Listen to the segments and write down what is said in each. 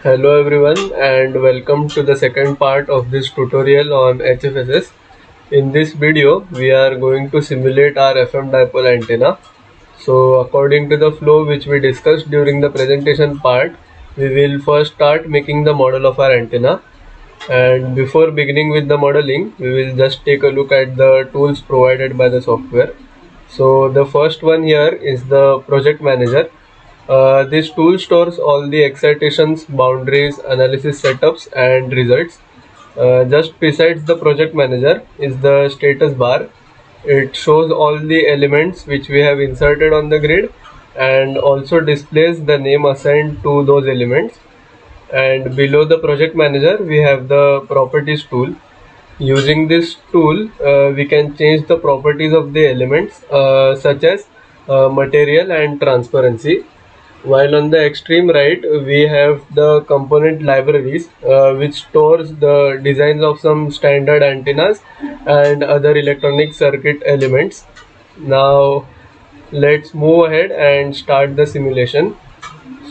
Hello everyone and welcome to the second part of this tutorial on HFSS. In this video, we are going to simulate our FM dipole antenna. So according to the flow which we discussed during the presentation part, we will first start making the model of our antenna. And before beginning with the modeling, we will just take a look at the tools provided by the software. So the first one here is the project manager. This tool stores all the excitations, boundaries, analysis setups and results. Just besides the project manager is the status bar. It shows all the elements which we have inserted on the grid and also displays the name assigned to those elements. And below the project manager we have the properties tool. Using this tool we can change the properties of the elements such as material and transparency, while on the extreme right we have the component libraries which stores the designs of some standard antennas and other electronic circuit elements. Now let's move ahead and start the simulation.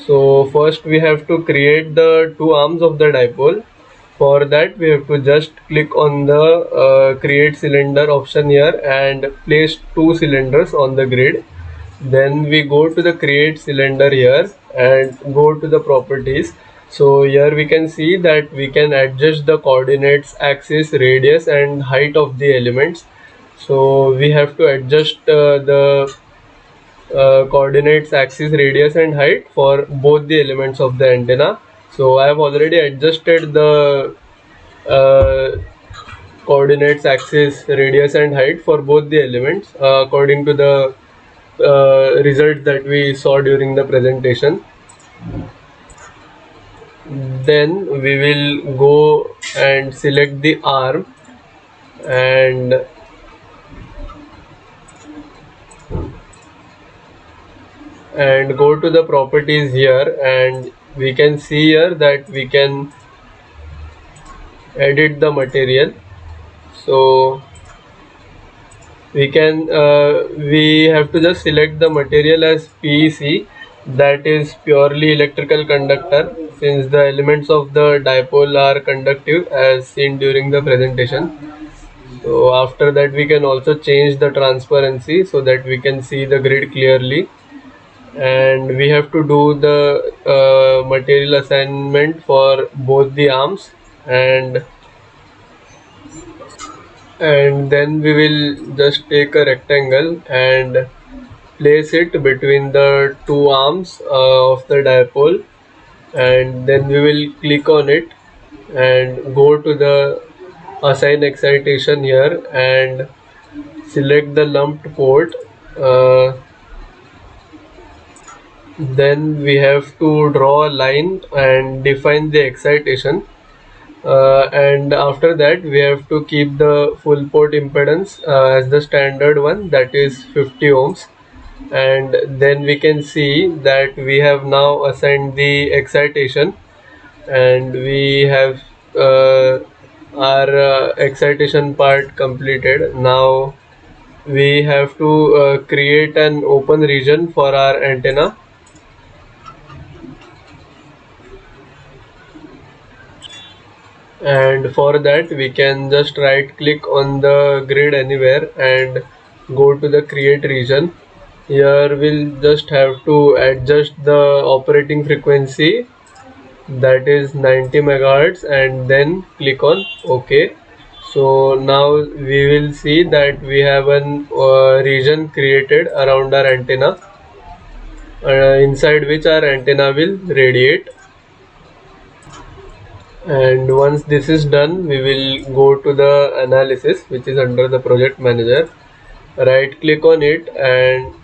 So first we have to create the two arms of the dipole. For that we have to just click on the create cylinder option here and place two cylinders on the grid. Then we go to the create cylinder here and go to the properties. So here we can see that we can adjust the coordinates, axis, radius and height of the elements. So we have to adjust the coordinates, axis, radius and height for both the elements of the antenna. So I have already adjusted the uh, coordinates, axis, radius and height for both the elements according to the result that we saw during the presentation. Then we will go and select the arm and go to the properties here, and we can see here that we can edit the material. So we have to just select the material as PEC, that is purely electrical conductor, since the elements of the dipole are conductive as seen during the presentation. So after that we can also change the transparency so that we can see the grid clearly, and we have to do the material assignment for both the arms, and then we will just take a rectangle and place it between the two arms of the dipole, and then we will click on it and go to the assign excitation here and select the lumped port. Then we have to draw a line and define the excitation, and after that we have to keep the full port impedance as the standard one, that is 50 ohms. And then we can see that we have now assigned the excitation, and we have our excitation part completed. Now we have to create an open region for our antenna, and for that we can just right click on the grid anywhere and go to the create region. Here we'll just have to adjust the operating frequency, that is 90 megahertz, and then click on OK. So now we will see that we have an region created around our antenna, inside which our antenna will radiate. And once this is done, we will go to the analysis, which is under the project manager. Right click on it and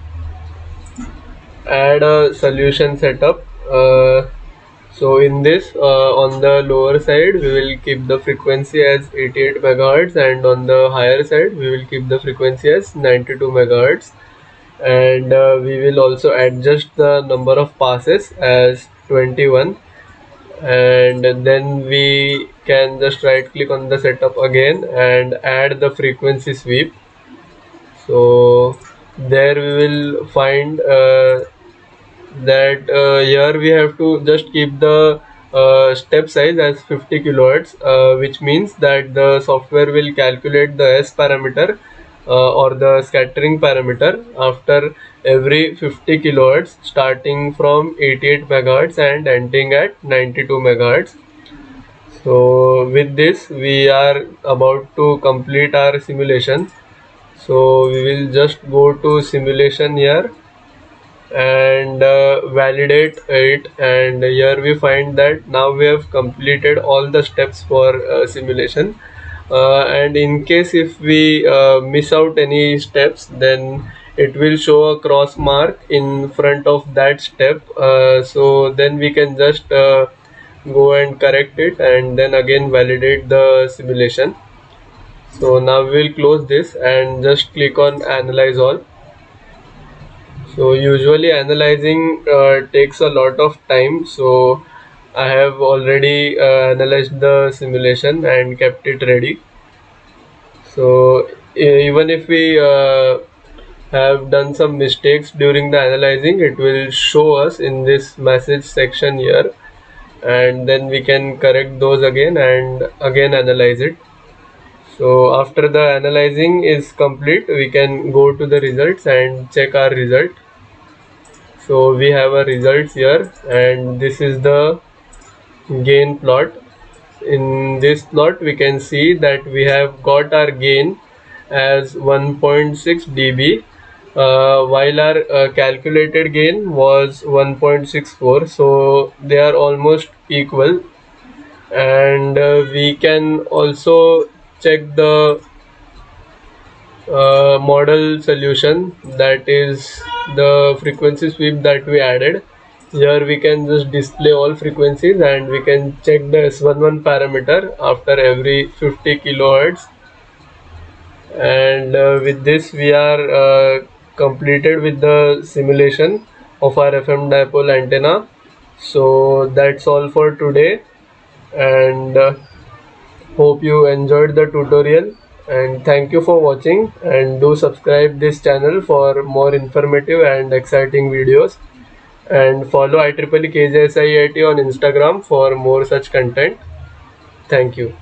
add a solution setup. So in this, on the lower side we will keep the frequency as 88 megahertz, and on the higher side we will keep the frequency as 92 megahertz, and we will also adjust the number of passes as 21. And then we can just right click on the setup again and add the frequency sweep. So there we will find that here we have to just keep the step size as 50 kilohertz, which means that the software will calculate the S parameter or the scattering parameter after every 50 kilohertz, starting from 88 megahertz and ending at 92 megahertz. So with this we are about to complete our simulation. So we will just go to simulation here and validate it, and here we find that now we have completed all the steps for simulation, and in case if we miss out any steps, then it will show a cross mark in front of that step, so then we can just go and correct it and then again validate the simulation. So now we'll close this and just click on analyze all. So usually analyzing takes a lot of time, so I have already analyzed the simulation and kept it ready. So even if we have done some mistakes during the analyzing, it will show us in this message section here, and then we can correct those again and again analyze it. So after the analyzing is complete, we can go to the results and check our result. So we have our results here, and this is the gain plot. In this plot we can see that we have got our gain as 1.6 dB, while our calculated gain was 1.64, so they are almost equal. And we can also check the model solution, that is the frequency sweep that we added. Here we can just display all frequencies and we can check the S11 parameter after every 50 kilohertz. And with this we are completed with the simulation of our FM dipole antenna. So that's all for today, and hope you enjoyed the tutorial, and thank you for watching, and do subscribe this channel for more informative and exciting videos, and follow IEEE KJSI IIT on Instagram for more such content. Thank you.